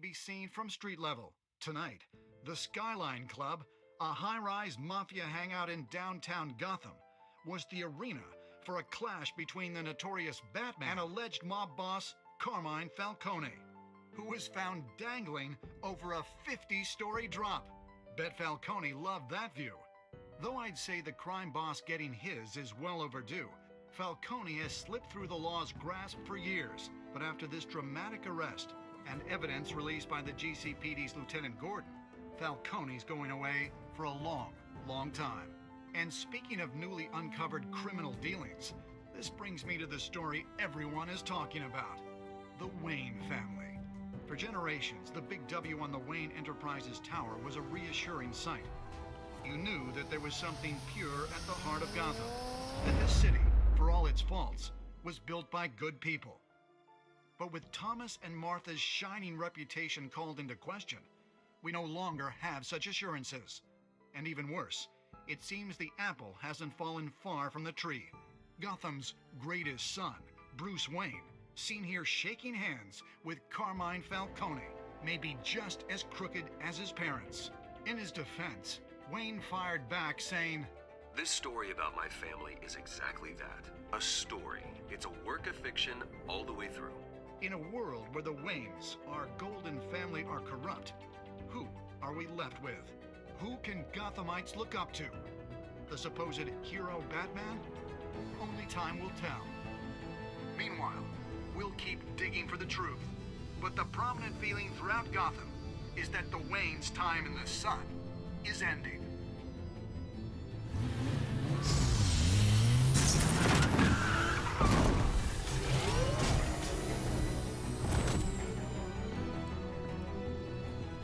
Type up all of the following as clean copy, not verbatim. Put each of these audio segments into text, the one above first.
be seen from street level. Tonight, the Skyline Club, a high-rise mafia hangout in downtown Gotham, was the arena for a clash between the notorious Batman and alleged mob boss Carmine Falcone, who was found dangling over a 50-story drop. Bet Falcone loved that view. Though I'd say the crime boss getting his is well overdue, Falcone has slipped through the law's grasp for years. But after this dramatic arrest and evidence released by the GCPD's Lieutenant Gordon, Falcone's going away for a long, long time. And speaking of newly uncovered criminal dealings, this brings me to the story everyone is talking about: the Wayne family. For generations, the big W on the Wayne Enterprises Tower was a reassuring sight. You knew that there was something pure at the heart of Gotham, that this city, for all its faults, was built by good people. But with Thomas and Martha's shining reputation called into question, we no longer have such assurances. And even worse, it seems the apple hasn't fallen far from the tree. Gotham's greatest son, Bruce Wayne, seen here shaking hands with Carmine Falcone, may be just as crooked as his parents. In his defense, Wayne fired back saying, "This story about my family is exactly that. A story. It's a work of fiction all the way through." In a world where the Waynes, our golden family, are corrupt, who are we left with? Who can Gothamites look up to? The supposed hero Batman? Only time will tell. Meanwhile, we'll keep digging for the truth. But the prominent feeling throughout Gotham is that the Waynes' time in the sun is ending.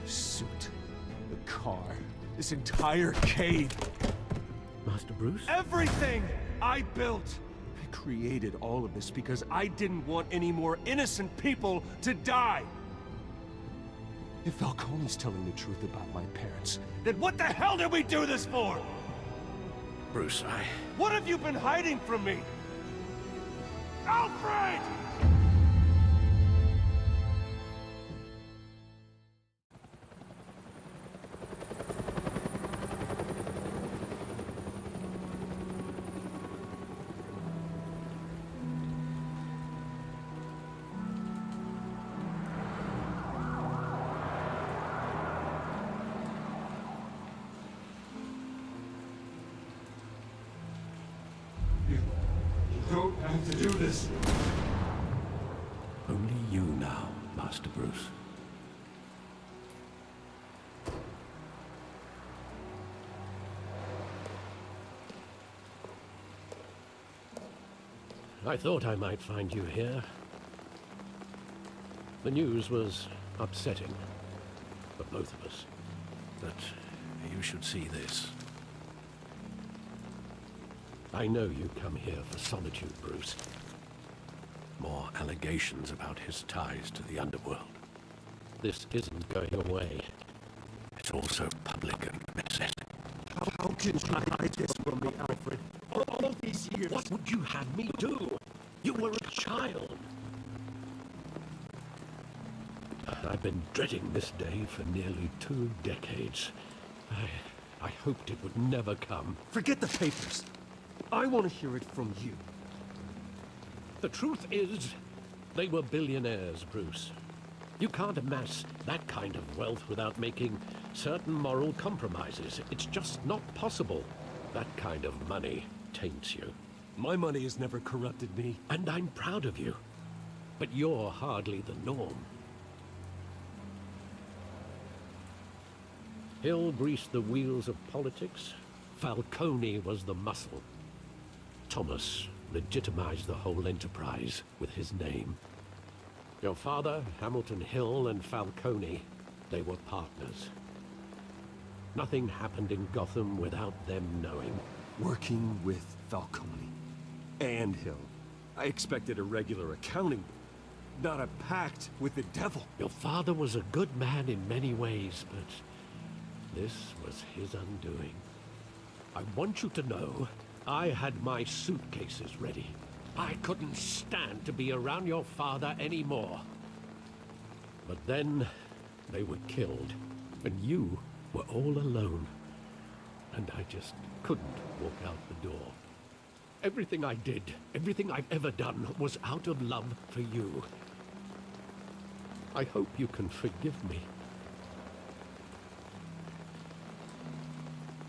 Suit, the car, this entire cave. Master Bruce? Everything I built! I created all of this because I didn't want any more innocent people to die! If Falcone's telling the truth about my parents, then what the hell did we do this for? Bruce, What have you been hiding from me? Alfred! You don't have to do this. only you now, Master Bruce. I thought I might find you here. The news was upsetting for both of us, but you should see this. I know you come here for solitude, Bruce. More allegations about his ties to the underworld. This isn't going away. It's also public and necessary. How can you hide this from me, Alfred? All these years. What would you have me do? You were a child. I've been dreading this day for nearly 2 decades. I hoped it would never come. Forget the papers. I want to hear it from you. The truth is, they were billionaires, Bruce. You can't amass that kind of wealth without making certain moral compromises. It's just not possible. That kind of money taints you. My money has never corrupted me. And I'm proud of you. But you're hardly the norm. Hill greased the wheels of politics. Falcone was the muscle. Thomas legitimized the whole enterprise with his name. Your father, Hamilton Hill, and Falcone, they were partners. Nothing happened in Gotham without them knowing. Working with Falcone and Hill. I expected a regular accounting, not a pact with the devil. Your father was a good man in many ways, but this was his undoing. I want you to know, I had my suitcases ready. I couldn't stand to be around your father anymore. But then, They were killed, and you were all alone. And I just couldn't walk out the door. Everything I did, everything I've ever done, was out of love for you. I hope you can forgive me.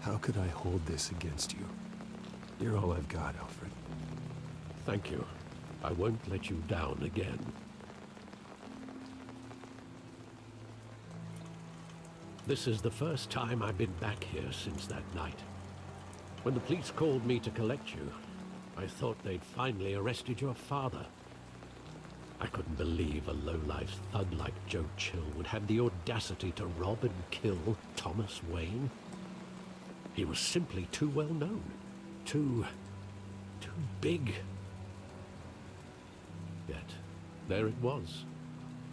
How could I hold this against you? You're all I've got, Alfred. Thank you. I won't let you down again. This is the first time I've been back here since that night. When the police called me to collect you, I thought they'd finally arrested your father. I couldn't believe a low-life thug like Joe Chill would have the audacity to rob and kill Thomas Wayne. He was simply too well known. Too big. Yet, there it was.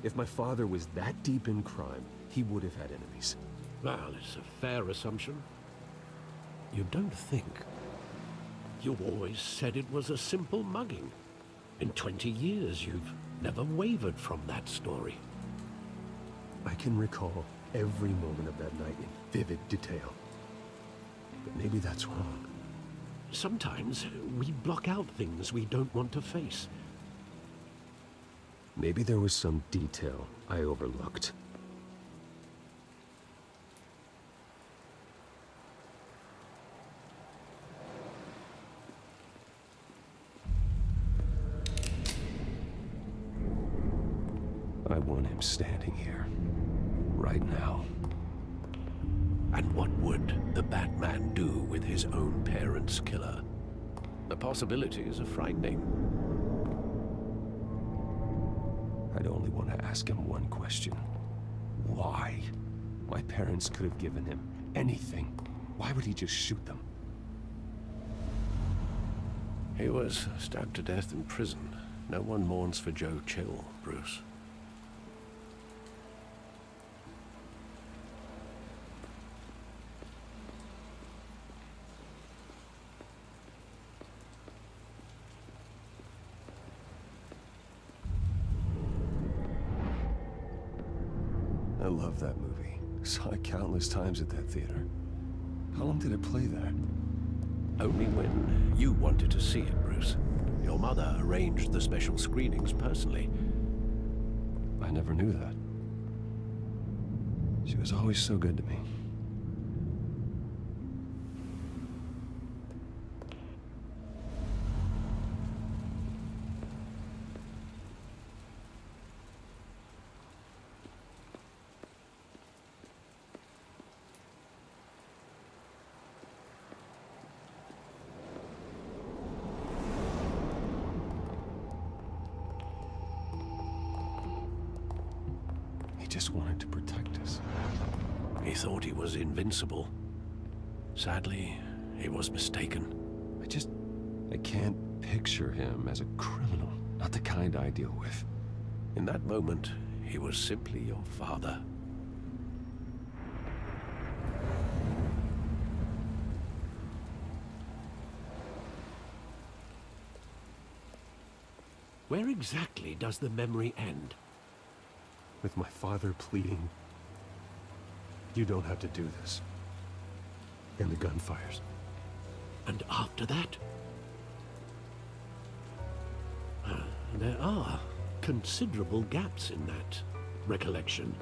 If my father was that deep in crime, he would have had enemies. Well, it's a fair assumption. You don't think? You always said it was a simple mugging. In 20 years, you've never wavered from that story. I can recall every moment of that night in vivid detail. But maybe that's wrong. Sometimes we block out things we don't want to face. Maybe there was some detail I overlooked. I want him standing here, right now. And what would the Batman do with his own parents' killer? The possibilities are frightening. I'd only want to ask him one question. Why? My parents could have given him anything. Why would he just shoot them? He was stabbed to death in prison. No one mourns for Joe Chill, Bruce. I love that movie. Saw it countless times at that theater. How long did it play there? Only when you wanted to see it, Bruce. Your mother arranged the special screenings personally. I never knew that. She was always so good to me. Just wanted to protect us. He thought he was invincible. Sadly, he was mistaken. I can't picture him as a criminal. Not the kind I deal with. In that moment, he was simply your father. Where exactly does the memory end? With my father pleading, "You don't have to do this." And the gunfires. And after that? There are considerable gaps in that recollection.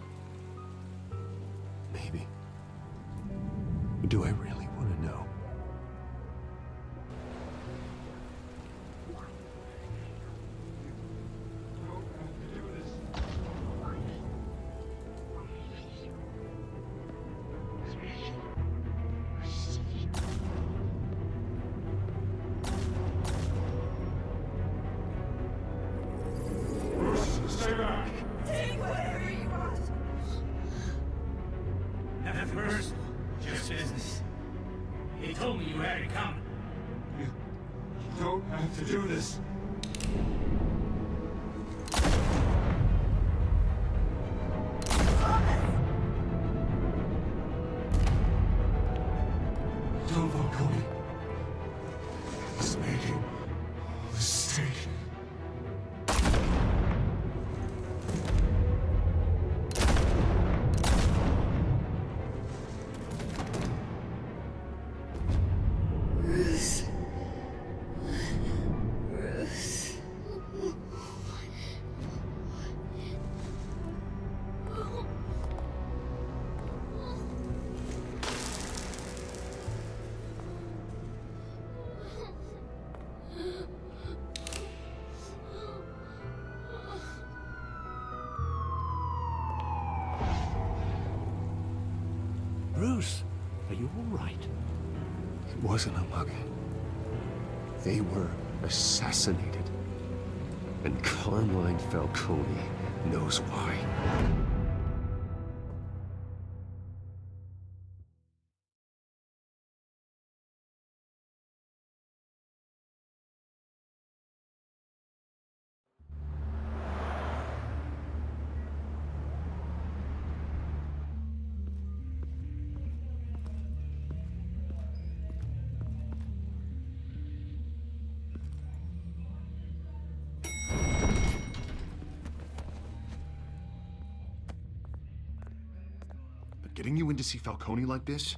Maybe. Do I really want to know? Stay back! Take whatever you want! Nothing personal, just business. He told me you had it coming. You don't have to do this. Don't Falcone. He's making a mistake. It wasn't a mugging. They were assassinated. And Carmine Falcone knows why. Getting you in to see Falcone like this?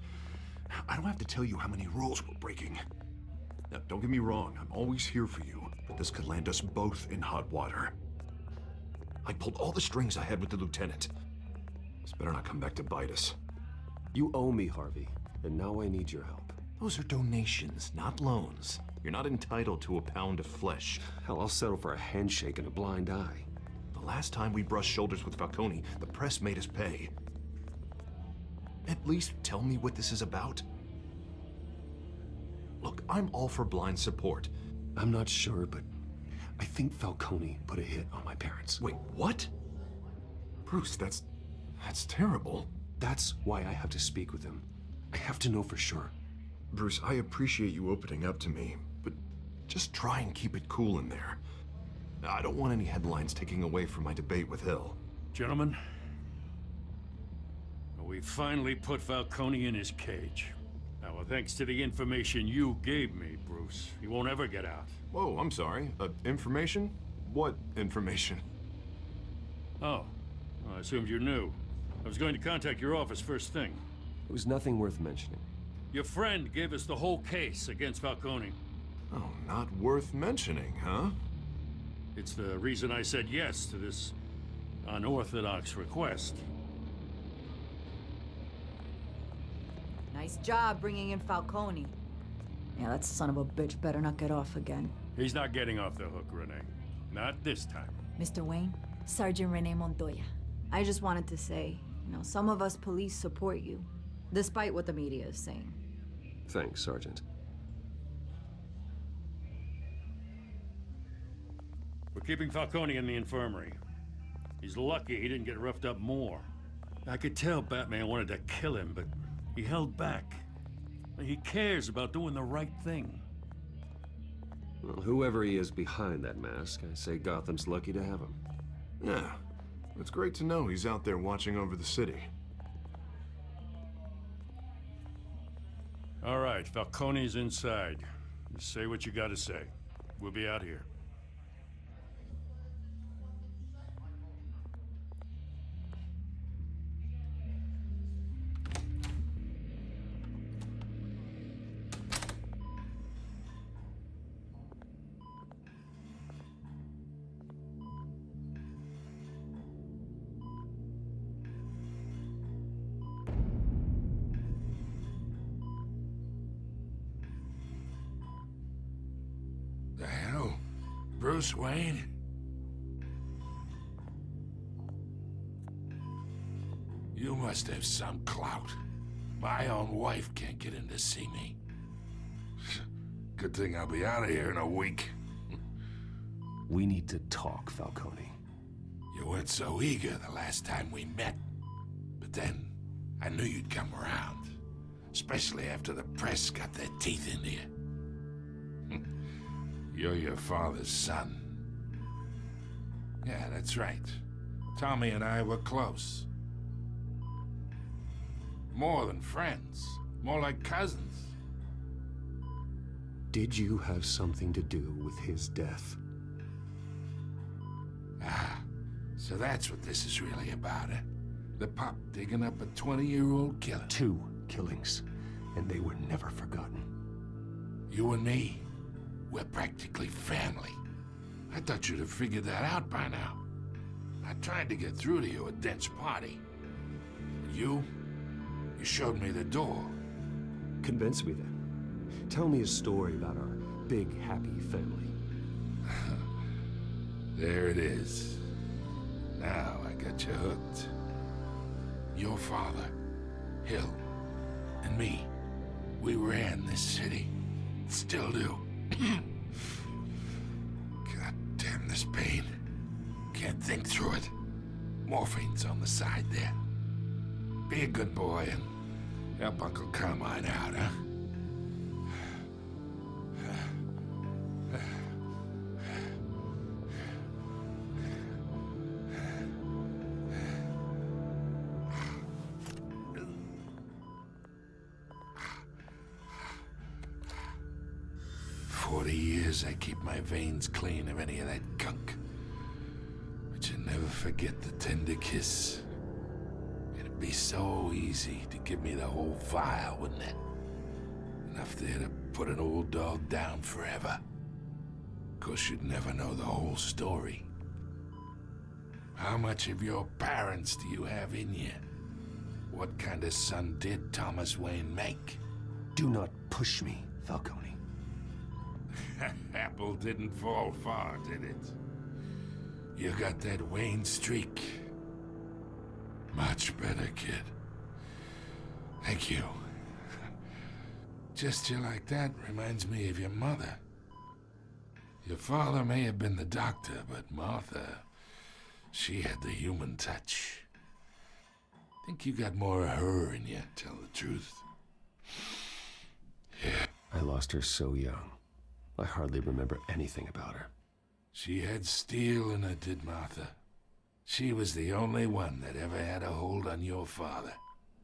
I don't have to tell you how many rules we're breaking. Now, don't get me wrong, I'm always here for you, but this could land us both in hot water. I pulled all the strings I had with the lieutenant. This better not come back to bite us. You owe me, Harvey, and now I need your help. Those are donations, not loans. You're not entitled to a pound of flesh. Hell, I'll settle for a handshake and a blind eye. The last time we brushed shoulders with Falcone, the press made us pay. At least tell me what this is about. Look, I'm all for blind support. I'm not sure, but I think Falcone put a hit on my parents. Wait, what? Bruce, that's terrible. That's why I have to speak with him. I have to know for sure. Bruce, I appreciate you opening up to me, but just try and keep it cool in there. I don't want any headlines taking away from my debate with Hill. Gentlemen, we finally put Falcone in his cage. Now, thanks to the information you gave me, Bruce, he won't ever get out. Whoa, I'm sorry. Information? What information? Oh, well, I assumed you knew. I was going to contact your office first thing. It was nothing worth mentioning. Your friend gave us the whole case against Falcone. Oh, not worth mentioning, huh? It's the reason I said yes to this unorthodox request. Nice job bringing in Falcone. Yeah, that son of a bitch better not get off again. He's not getting off the hook, Renee. Not this time. Mr. Wayne, Sergeant Renee Montoya. I just wanted to say, some of us police support you, despite what the media is saying. Thanks, Sergeant. We're keeping Falcone in the infirmary. He's lucky he didn't get roughed up more. I could tell Batman wanted to kill him, but he held back. He cares about doing the right thing. Well, whoever he is behind that mask, I say Gotham's lucky to have him. Yeah, it's great to know he's out there watching over the city. All right, Falcone's inside. Just say what you gotta say. We'll be out here. The hell? Bruce Wayne? You must have some clout. My own wife can't get in to see me. Good thing I'll be out of here in a week. We need to talk, Falcone. You weren't so eager the last time we met. But then, I knew you'd come around. Especially after the press got their teeth into you. You're your father's son. Yeah, that's right. Tommy and I were close. More than friends. More like cousins. Did you have something to do with his death? Ah, so that's what this is really about, eh? The pup digging up a 20-year-old killer. 2 killings, and they were never forgotten. You and me, we're practically family. I thought you'd have figured that out by now. I tried to get through to you at Dent's party. You showed me the door. Convince me then. Tell me a story about our big, happy family. There it is. Now I got you hooked. Your father, Hill, and me. We ran this city. Still do. God damn this pain. Can't think through it. Morphine's on the side there. Be a good boy and help Uncle Carmine out, huh? 40 years I keep my veins clean of any of that gunk. But you never forget the tender kiss. It'd be so easy to give me the whole file, wouldn't it? Enough there to put an old dog down forever. Of course, you'd never know the whole story. How much of your parents do you have in you? What kind of son did Thomas Wayne make? Do not push me, Falcone. Apple didn't fall far, did it? You got that Wayne streak. Much better, kid. Thank you. Gesture like that reminds me of your mother. Your father may have been the doctor, but Martha, she had the human touch. Think you got more of her in you, tell the truth. Yeah. I lost her so young. I hardly remember anything about her. She had steel in her, did Martha. She was the only one that ever had a hold on your father.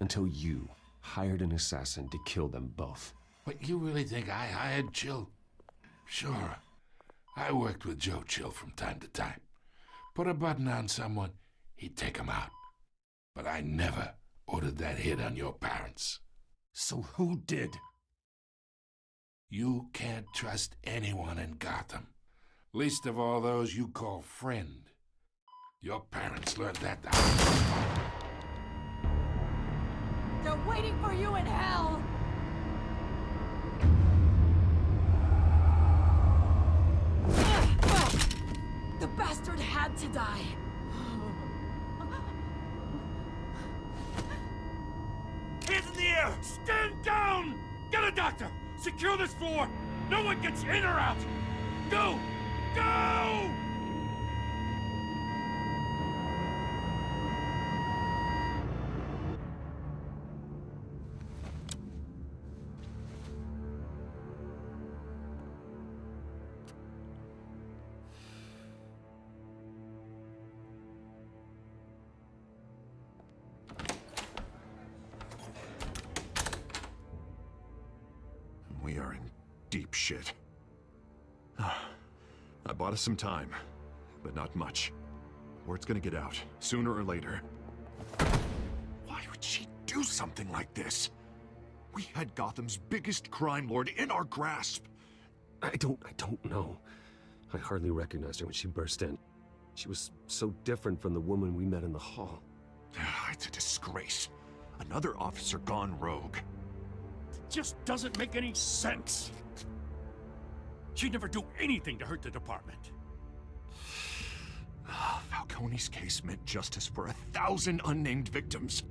Until you hired an assassin to kill them both. What, you really think I hired Chill? Sure. I worked with Joe Chill from time to time. Put a button on someone, he'd take him out. But I never ordered that hit on your parents. So who did? You can't trust anyone in Gotham. Least of all those you call friend. Your parents learned that the hard way. They're waiting for you in hell! The bastard had to die. Hands in the air! Stand down! Get a doctor! Secure this floor! No one gets in or out! Go! Go! We are in deep shit. I bought us some time, but not much. Word's gonna get out, sooner or later. Why would she do something like this? We had Gotham's biggest crime lord in our grasp. I don't know. I hardly recognized her when she burst in. She was so different from the woman we met in the hall. It's a disgrace. Another officer gone rogue. Just doesn't make any sense. She'd never do anything to hurt the department. Falcone's case meant justice for 1,000 unnamed victims.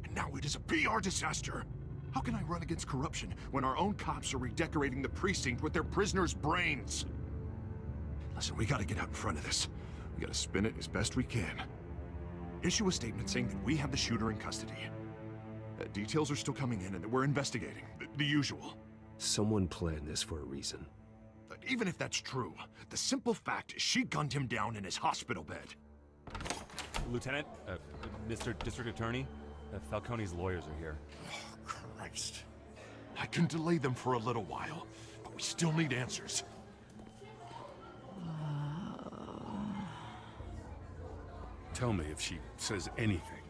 And now it is a PR disaster. How can I run against corruption when our own cops are redecorating the precinct with their prisoners' brains? Listen, we gotta get out in front of this. We gotta spin it as best we can. Issue a statement saying that we have the shooter in custody. Details are still coming in and that we're investigating. The usual. Someone planned this for a reason. Even if that's true, the simple fact is she gunned him down in his hospital bed. Lieutenant, Mr. District Attorney, Falcone's lawyers are here. Oh, Christ. I can delay them for a little while, but we still need answers. Tell me if she says anything.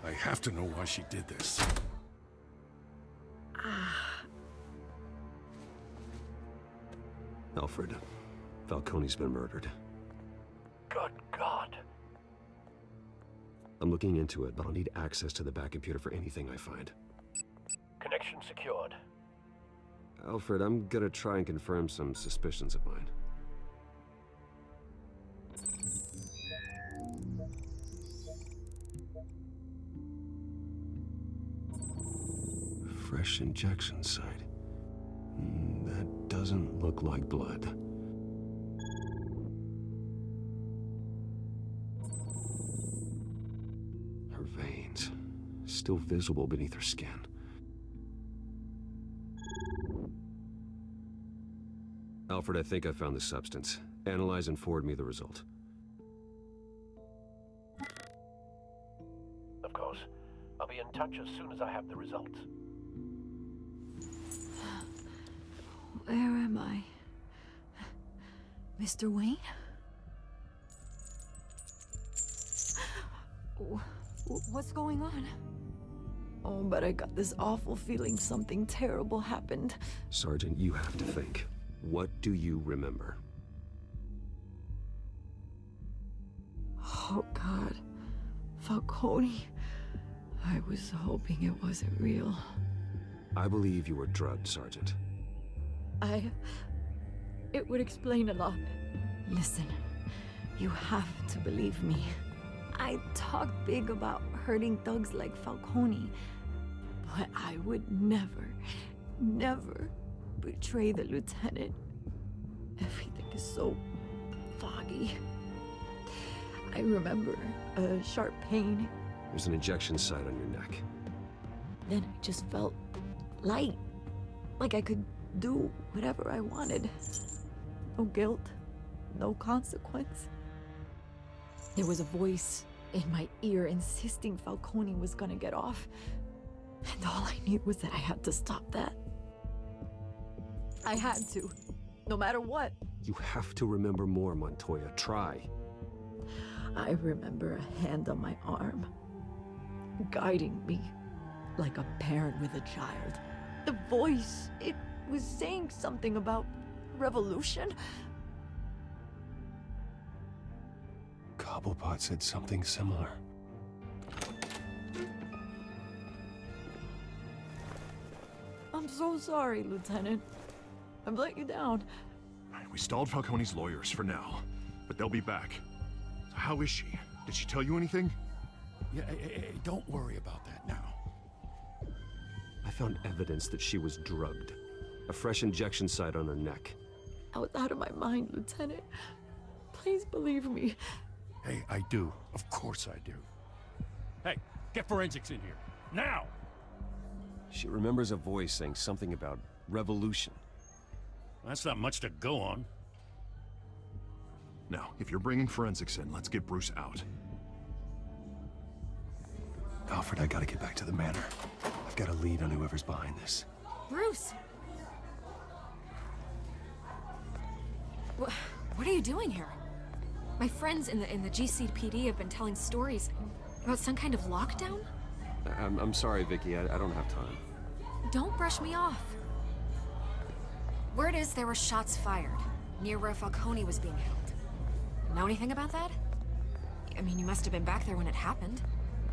I have to know why she did this. Alfred, Falcone's been murdered. Good God. I'm looking into it, but I'll need access to the back computer for anything I find. Connection secured. Alfred, I'm gonna try and confirm some suspicions of mine. fresh injection site. That doesn't look like blood. Her veins, still visible beneath her skin. Alfred, I think I found the substance. Analyze and forward me the result. Of course. I'll be in touch as soon as I have the results. Where am I? Mr. Wayne? What's going on? Oh, but I got this awful feeling something terrible happened. Sergeant, you have to think. What do you remember? Oh, God. Falcone. I was hoping it wasn't real. I believe you were drugged, Sergeant. It would explain a lot. Listen, you have to believe me. I talk big about hurting thugs like Falcone, but I would never, never betray the lieutenant. Everything is so foggy. I remember a sharp pain. There's an injection site on your neck. Then I just felt light, like I could do whatever I wanted. No guilt, no consequence. There was a voice in my ear insisting Falcone was gonna get off. And all I knew was that I had to stop that. I had to, no matter what. You have to remember more, Montoya. Try. I remember a hand on my arm, guiding me like a parent with a child. The voice, it was saying something about revolution. Cobblepot said something similar. I'm so sorry, Lieutenant. I've let you down. We stalled Falcone's lawyers for now, but they'll be back. So how is she? Did she tell you anything? Yeah, hey, don't worry about that now. I found evidence that she was drugged. A fresh injection site on her neck. I was out of my mind, Lieutenant. Please believe me. Hey, I do. Of course I do. Hey, get forensics in here. Now! She remembers a voice saying something about revolution. That's not much to go on. Now, if you're bringing forensics in, let's get Bruce out. Alfred, I gotta get back to the manor. I've got a lead on whoever's behind this. Bruce! What are you doing here? My friends in the GCPD have been telling stories about some kind of lockdown? I'm sorry, Vicky. I don't have time. Don't brush me off. Word is there were shots fired near where Falcone was being held. Know anything about that? I mean, you must have been back there when it happened.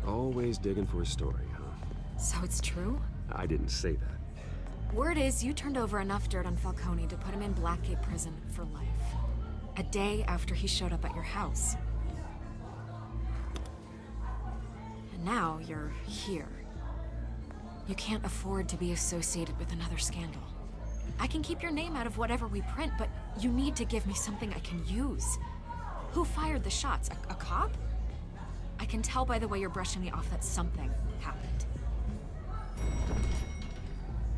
Always digging for a story, huh? So it's true? I didn't say that. Word is you turned over enough dirt on Falcone to put him in Blackgate Prison for life. A day after he showed up at your house. And now you're here. You can't afford to be associated with another scandal. I can keep your name out of whatever we print, but you need to give me something I can use. Who fired the shots? A cop? I can tell by the way you're brushing me off that something happened.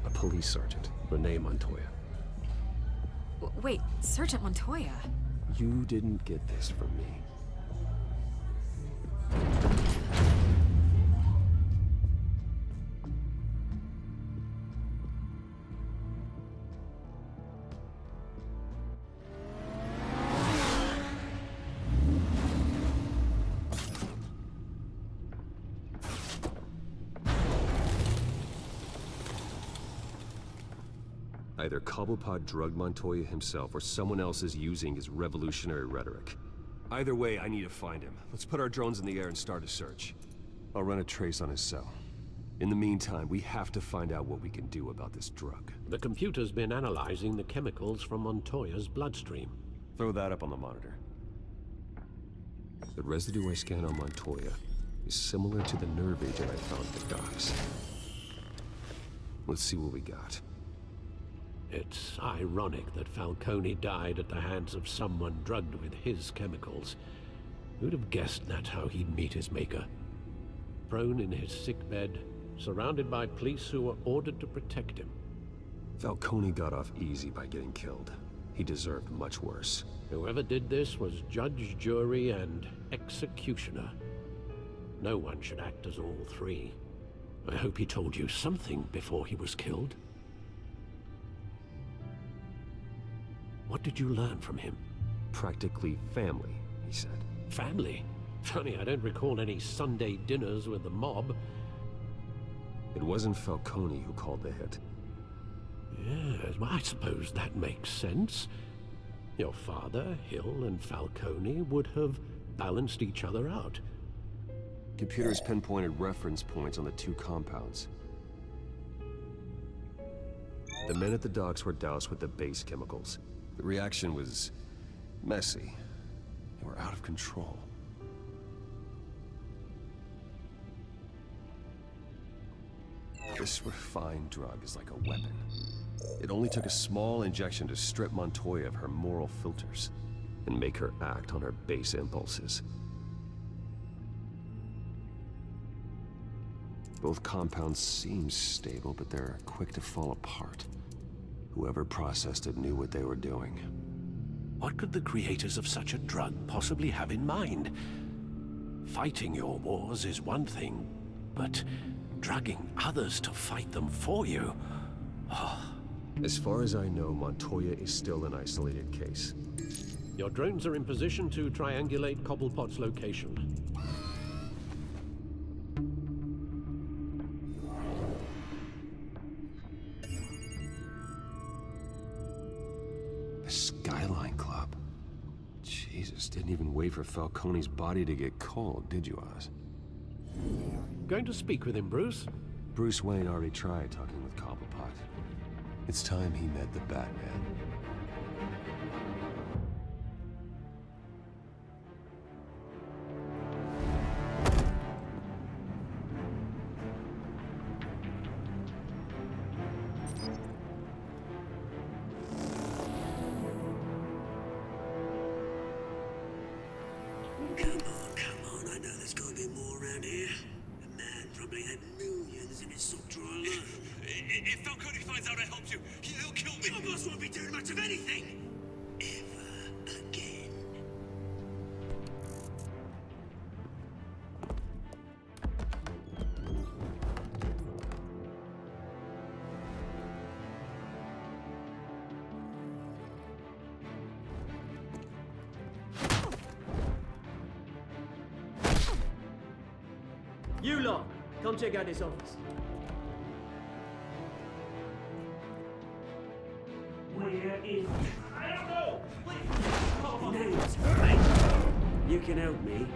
A police sergeant, Renee Montoya. Wait, Sergeant Montoya? You didn't get this from me. Either Cobblepot drugged Montoya himself, or someone else is using his revolutionary rhetoric. Either way, I need to find him. Let's put our drones in the air and start a search. I'll run a trace on his cell. In the meantime, we have to find out what we can do about this drug. The computer's been analyzing the chemicals from Montoya's bloodstream. Throw that up on the monitor. The residue I scanned on Montoya is similar to the nerve agent I found at the docks. Let's see what we got. It's ironic that Falcone died at the hands of someone drugged with his chemicals. Who'd have guessed that's how he'd meet his maker? Prone in his sickbed, surrounded by police who were ordered to protect him. Falcone got off easy by getting killed. He deserved much worse. Whoever did this was judge, jury, and executioner. No one should act as all three. I hope he told you something before he was killed. What did you learn from him? Practically family, he said. Family? Funny, I don't recall any Sunday dinners with the mob. It wasn't Falcone who called the hit. Yes, well, I suppose that makes sense. Your father, Hill, and Falcone would have balanced each other out. Computers pinpointed reference points on the two compounds. The men at the docks were doused with the base chemicals. The reaction was messy. They were out of control. This refined drug is like a weapon. It only took a small injection to strip Montoya of her moral filters and make her act on her base impulses. Both compounds seem stable, but they're quick to fall apart. Whoever processed it knew what they were doing. What could the creators of such a drug possibly have in mind? Fighting your wars is one thing, but drugging others to fight them for you? Oh. As far as I know, Montoya is still an isolated case. Your drones are in position to triangulate Cobblepot's location. The Skyline Club. Jesus, didn't even wait for Falcone's body to get cold, did you, Oz? Going to speak with him, Bruce? Bruce Wayne already tried talking with Cobblepot. It's time he met the Batman. Come on, I know there's gotta be more around here. The man probably had millions in his soft drawer alone. If Falcone finds out I helped you, he'll kill me. Your boss won't be doing much of anything. Ever again. You lot, come check out this office. Where is... I don't know! Please. You can help me.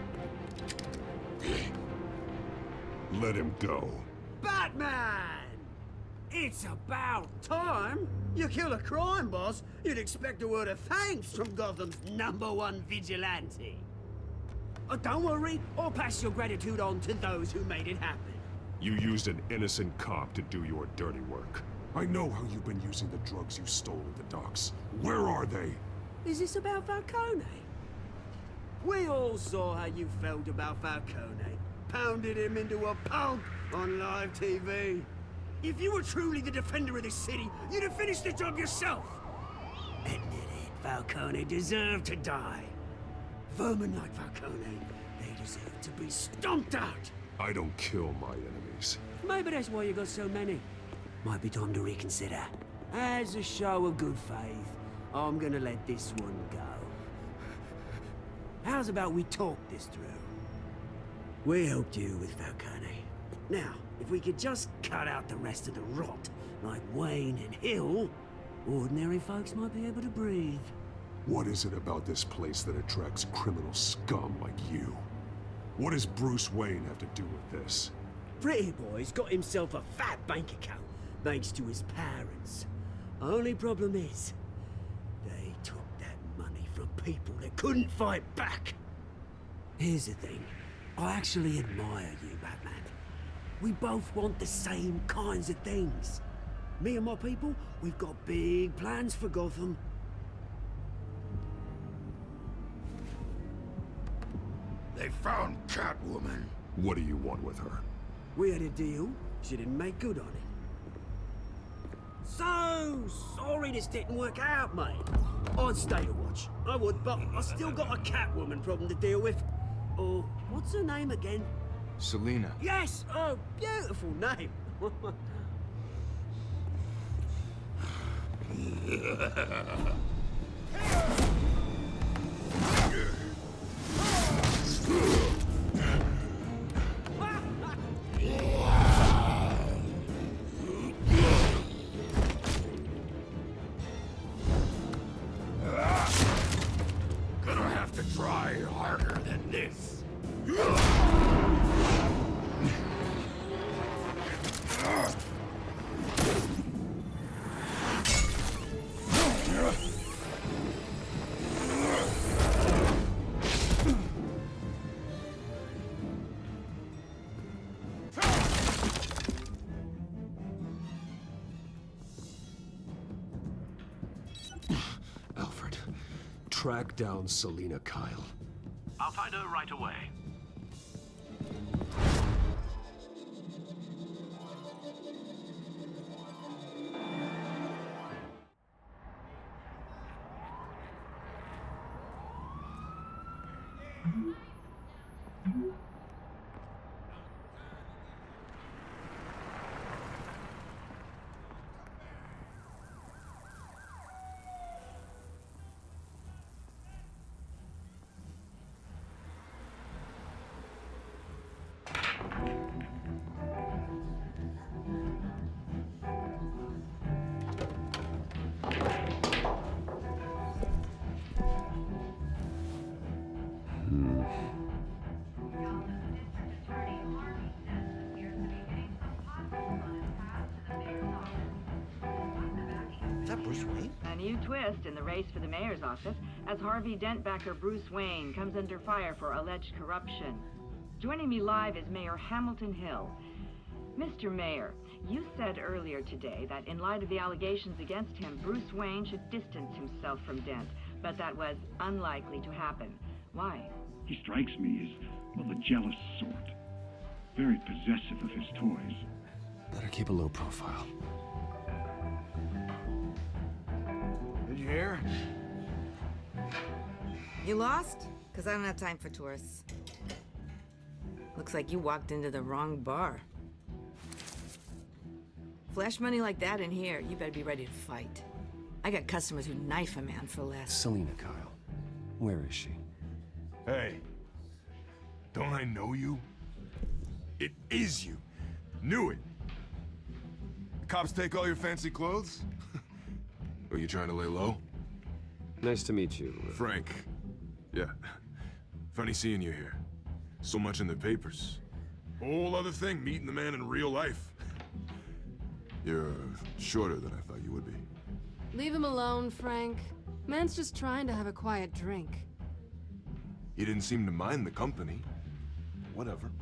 Let him go. Batman! It's about time. You kill a crime boss, you'd expect a word of thanks from Gotham's #1 vigilante. Oh, don't worry, I'll pass your gratitude on to those who made it happen. You used an innocent cop to do your dirty work. I know how you've been using the drugs you stole at the docks. Where are they? Is this about Falcone? We all saw how you felt about Falcone. Pounded him into a pulp on live TV. If you were truly the defender of this city, you'd have finished the job yourself. Admit it, Falcone deserved to die. Vermin like Falcone, they deserve to be stomped out. I don't kill my enemies. Maybe that's why you got so many. Might be time to reconsider. As a show of good faith, I'm gonna let this one go. How's about we talk this through? We helped you with Falcone. Now, if we could just cut out the rest of the rot, like Wayne and Hill, ordinary folks might be able to breathe. What is it about this place that attracts criminal scum like you? What does Bruce Wayne have to do with this? Pretty Boy's got himself a fat bank account, thanks to his parents. Only problem is, they took that money from people that couldn't fight back. Here's the thing, I actually admire you, Batman. We both want the same kinds of things. Me and my people, we've got big plans for Gotham. They found Catwoman. What do you want with her? We had a deal. She didn't make good on it. So sorry this didn't work out, mate. I'd stay to watch. I would, but I still got a Catwoman problem to deal with. Oh, what's her name again? Selina. Yes! Oh, beautiful name. Gonna have to try harder than this. Alfred, track down Selina Kyle. I'll find her right away. A new twist in the race for the mayor's office as Harvey Dent-backer Bruce Wayne comes under fire for alleged corruption. Joining me live is Mayor Hamilton Hill. Mr. Mayor, you said earlier today that in light of the allegations against him, Bruce Wayne should distance himself from Dent, but that was unlikely to happen. Why? He strikes me as, well, the jealous sort. Very possessive of his toys. Better keep a low profile. Did you hear? You lost? Because I don't have time for tourists. Looks like you walked into the wrong bar. Flash money like that in here, you better be ready to fight. I got customers who knife a man for less. Selina Kyle. Where is she? Hey, don't I know you? It is you. Knew it. The cops take all your fancy clothes? Are you trying to lay low? Nice to meet you. Frank. Yeah. Funny seeing you here. So much in the papers. Whole other thing, meeting the man in real life. You're shorter than I thought you would be. Leave him alone, Frank. Man's just trying to have a quiet drink. He didn't seem to mind the company. Whatever.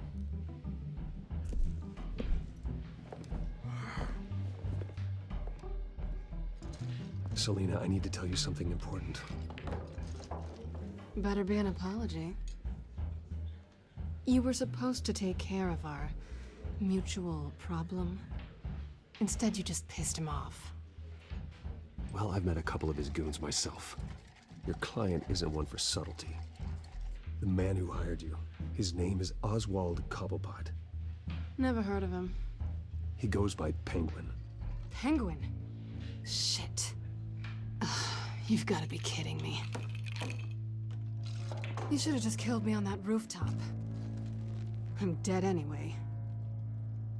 Selina, I need to tell you something important. Better be an apology. You were supposed to take care of our mutual problem. Instead, you just pissed him off. Well, I've met a couple of his goons myself. Your client isn't one for subtlety. The man who hired you, his name is Oswald Cobblepot. Never heard of him. He goes by Penguin. Penguin? Shit. You've got to be kidding me. You should have just killed me on that rooftop. I'm dead anyway.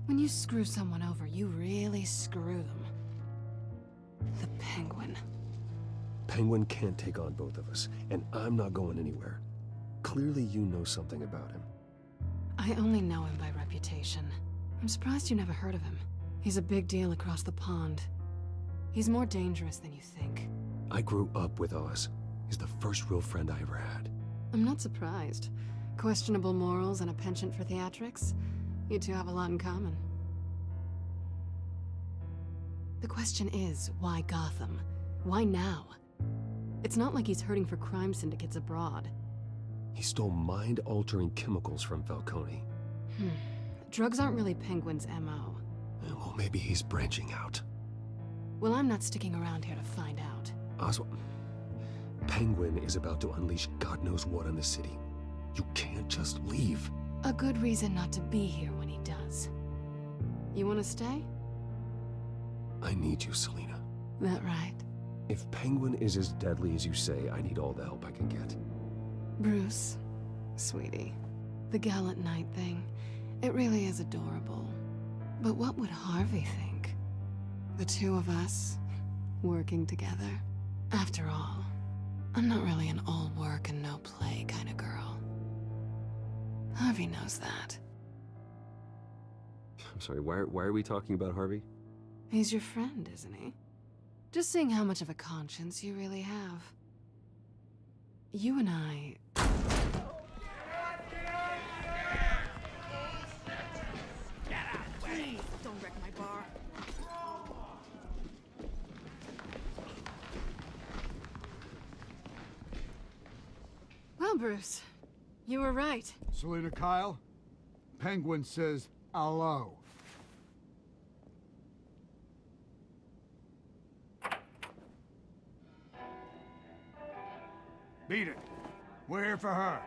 When you screw someone over, you really screw them. The Penguin. Penguin can't take on both of us, and I'm not going anywhere. Clearly you know something about him. I only know him by reputation. I'm surprised you never heard of him. He's a big deal across the pond. He's more dangerous than you think. I grew up with Oz. He's the first real friend I ever had. I'm not surprised. Questionable morals and a penchant for theatrics. You two have a lot in common. The question is, why Gotham? Why now? It's not like he's hurting for crime syndicates abroad. He stole mind-altering chemicals from Falcone. Drugs aren't really Penguin's MO. Well, maybe he's branching out. Well, I'm not sticking around here to find out. Oswald, Penguin is about to unleash God knows what on the city. You can't just leave. A good reason not to be here when he does. You want to stay? I need you, Selina. That right? If Penguin is as deadly as you say, I need all the help I can get. Bruce, sweetie, the gallant knight thing, it really is adorable. But what would Harvey think? The two of us, working together. After all, I'm not really an all work and no play kind of girl. Harvey knows that. I'm sorry, why are we talking about Harvey? He's your friend, isn't he? Just seeing how much of a conscience you really have. You and I... Please, don't wreck my bar. Well, Bruce, you were right. Selina Kyle, Penguin says hello. Beat it. We're here for her.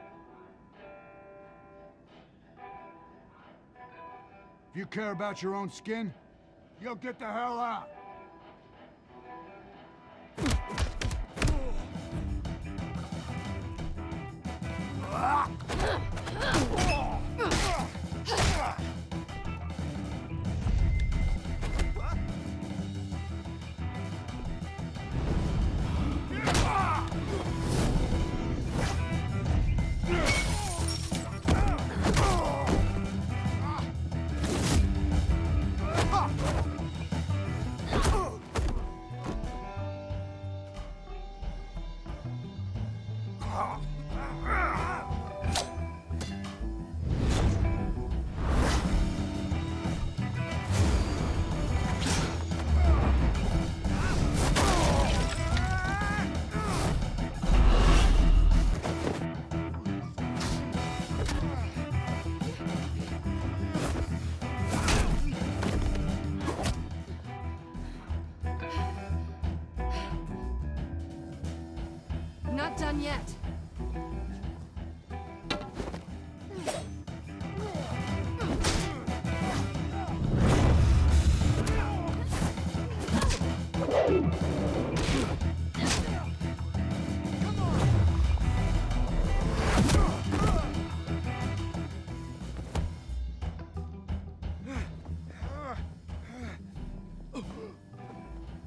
If you care about your own skin, you'll get the hell out. Not done yet.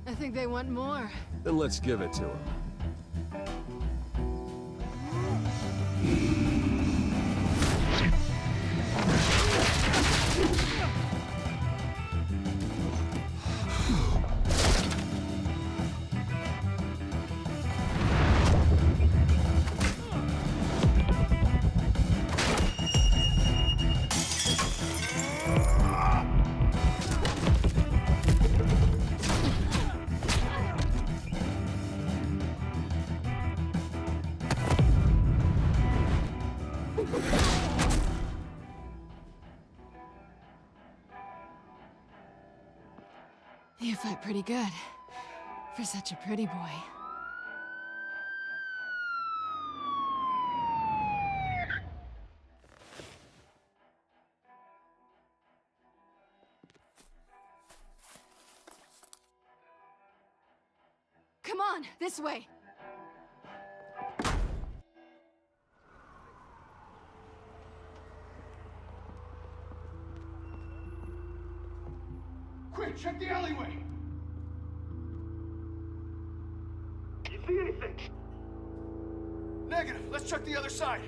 I think they want more. Then let's give it to him. You fight pretty good. For such a pretty boy. Come on, this way! Quick, check the alleyway! You see anything? Negative. Let's check the other side.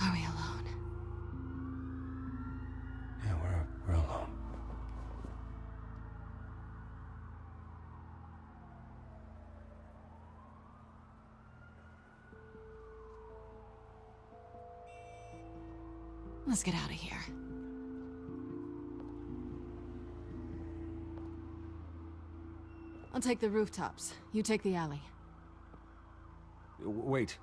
Are we alone? Yeah, we're alone. Let's get out of here. I'll take the rooftops. You take the alley. Wait.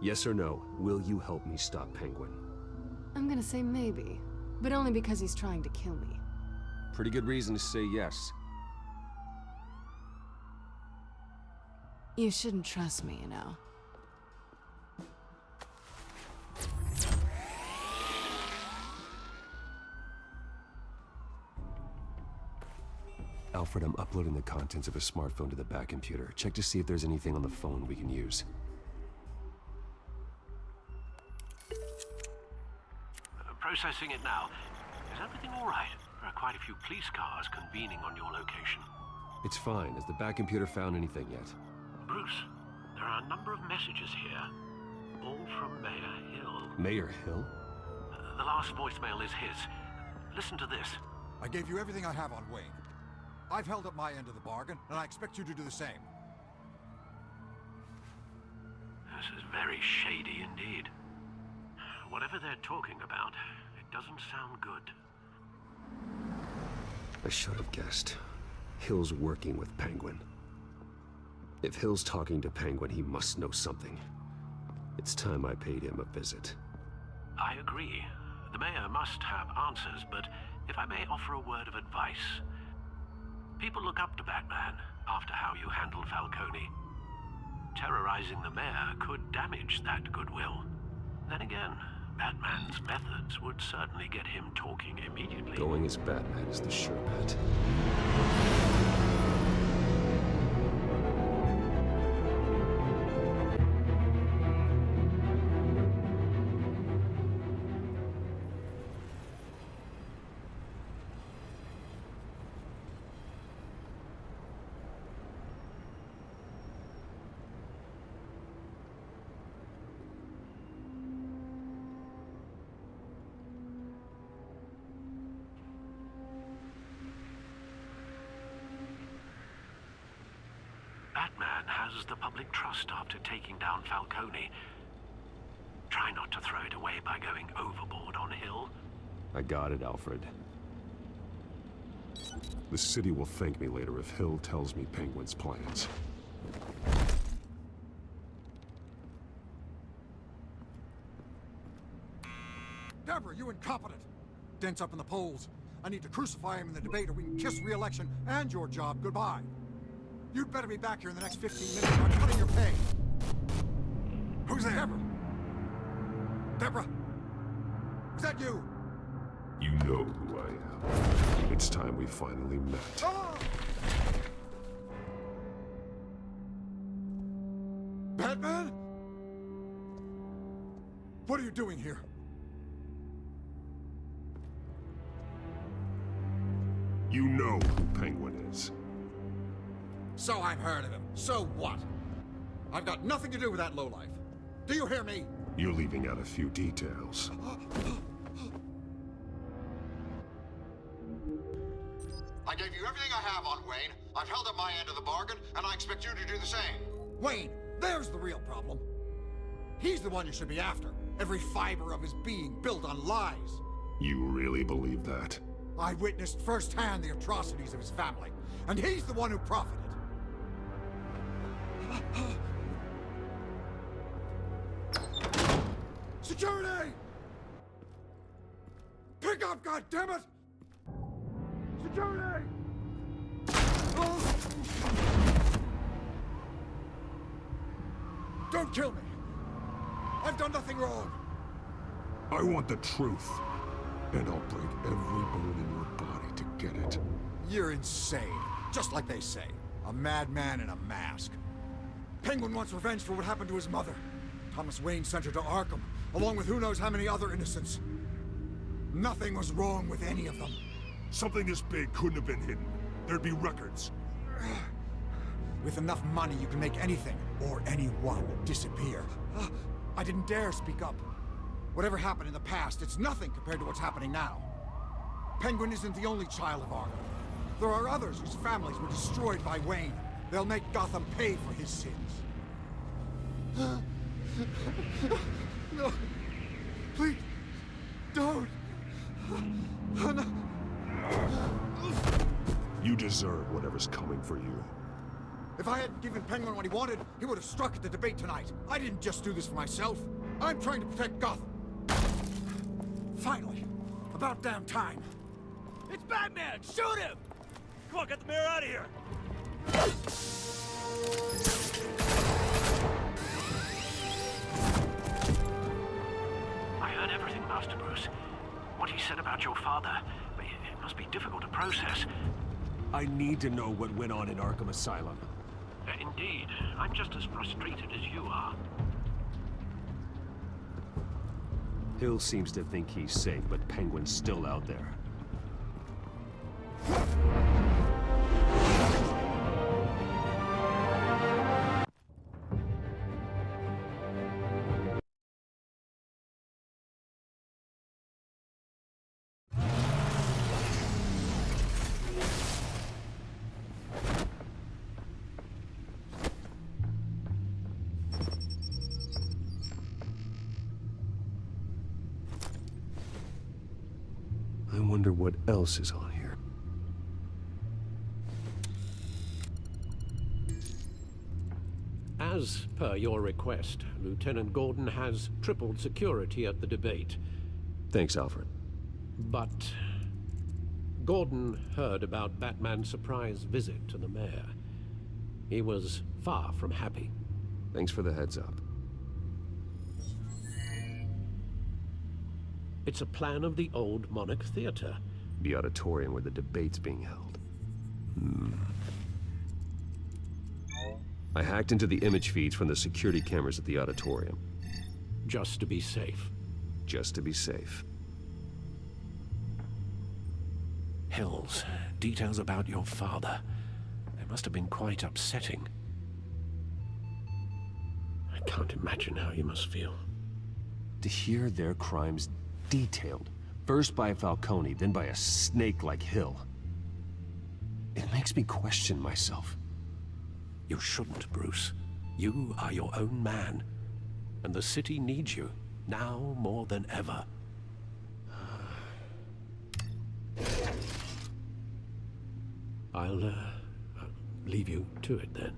Yes or no, will you help me stop Penguin? I'm gonna say maybe, but only because he's trying to kill me. Pretty good reason to say yes. You shouldn't trust me, you know. Alfred, I'm uploading the contents of a smartphone to the back computer. Check to see if there's anything on the phone we can use. Processing it now. Is everything all right? There are quite a few police cars convening on your location. It's fine. Has the back computer found anything yet? Bruce, there are a number of messages here, all from Mayor Hill. Mayor Hill? The last voicemail is his. Listen to this. I gave you everything I have on Wayne. I've held up my end of the bargain, and I expect you to do the same. This is very shady indeed. Whatever they're talking about, it doesn't sound good. I should have guessed. Hill's working with Penguin. If Hill's talking to Penguin, he must know something. It's time I paid him a visit. I agree. The mayor must have answers, but if I may offer a word of advice. People look up to Batman after how you handled Falcone. Terrorizing the mayor could damage that goodwill. Then again, Batman's methods would certainly get him talking immediately. Going as Batman is the sure bet. Batman has the public trust after taking down Falcone. Try not to throw it away by going overboard on Hill. I got it, Alfred. The city will thank me later if Hill tells me Penguin's plans. Deborah, you incompetent! Dent's up in the polls. I need to crucify him in the debate or we can kiss re-election and your job goodbye. You'd better be back here in the next 15 minutes or I'm cutting your pay. Who's there? Deborah? Deborah? Is that you? You know who I am. It's time we finally met. Ah! Batman? What are you doing here? You know who Penguin is. So I've heard of him. So what? I've got nothing to do with that lowlife. Do you hear me? You're leaving out a few details. I gave you everything I have on Wayne. I've held up my end of the bargain, and I expect you to do the same. Wayne, there's the real problem. He's the one you should be after. Every fiber of his being built on lies. You really believe that? I witnessed firsthand the atrocities of his family, and he's the one who profited. Security! Pick up, goddammit! Security! Don't kill me! I've done nothing wrong! I want the truth. And I'll break every bone in your body to get it. You're insane. Just like they say. A madman in a mask. Penguin wants revenge for what happened to his mother. Thomas Wayne sent her to Arkham, along with who knows how many other innocents. Nothing was wrong with any of them. Something this big couldn't have been hidden. There'd be records. With enough money, you can make anything, or anyone, disappear. I didn't dare speak up. Whatever happened in the past, it's nothing compared to what's happening now. Penguin isn't the only child of Arkham. There are others whose families were destroyed by Wayne. They'll make Gotham pay for his sins. No. Please, don't. No. deserve whatever's coming for you. If I hadn't given Penguin what he wanted, he would have struck at the debate tonight. I didn't just do this for myself. I'm trying to protect Gotham. Finally. About damn time. It's Batman! Shoot him! Come on, get the mayor out of here! I heard everything, Master Bruce. What he said about your father, it must be difficult to process. I need to know what went on in Arkham Asylum. Indeed. I'm just as frustrated as you are. Hill seems to think he's safe, but Penguin's still out there. I wonder what else is on here. As per your request, Lieutenant Gordon has tripled security at the debate. Thanks, Alfred. But Gordon heard about Batman's surprise visit to the mayor. He was far from happy. Thanks for the heads up. It's a plan of the old Monarch Theater. The auditorium where the debate's being held. I hacked into the image feeds from the security cameras at the auditorium. Just to be safe. Just to be safe. Hills, details about your father. They must have been quite upsetting. I can't imagine how you must feel. To hear their crimes detailed, first by Falcone, then by a snake like Hill. It makes me question myself. You shouldn't, Bruce. You are your own man. And the city needs you, now more than ever. I'll leave you to it then.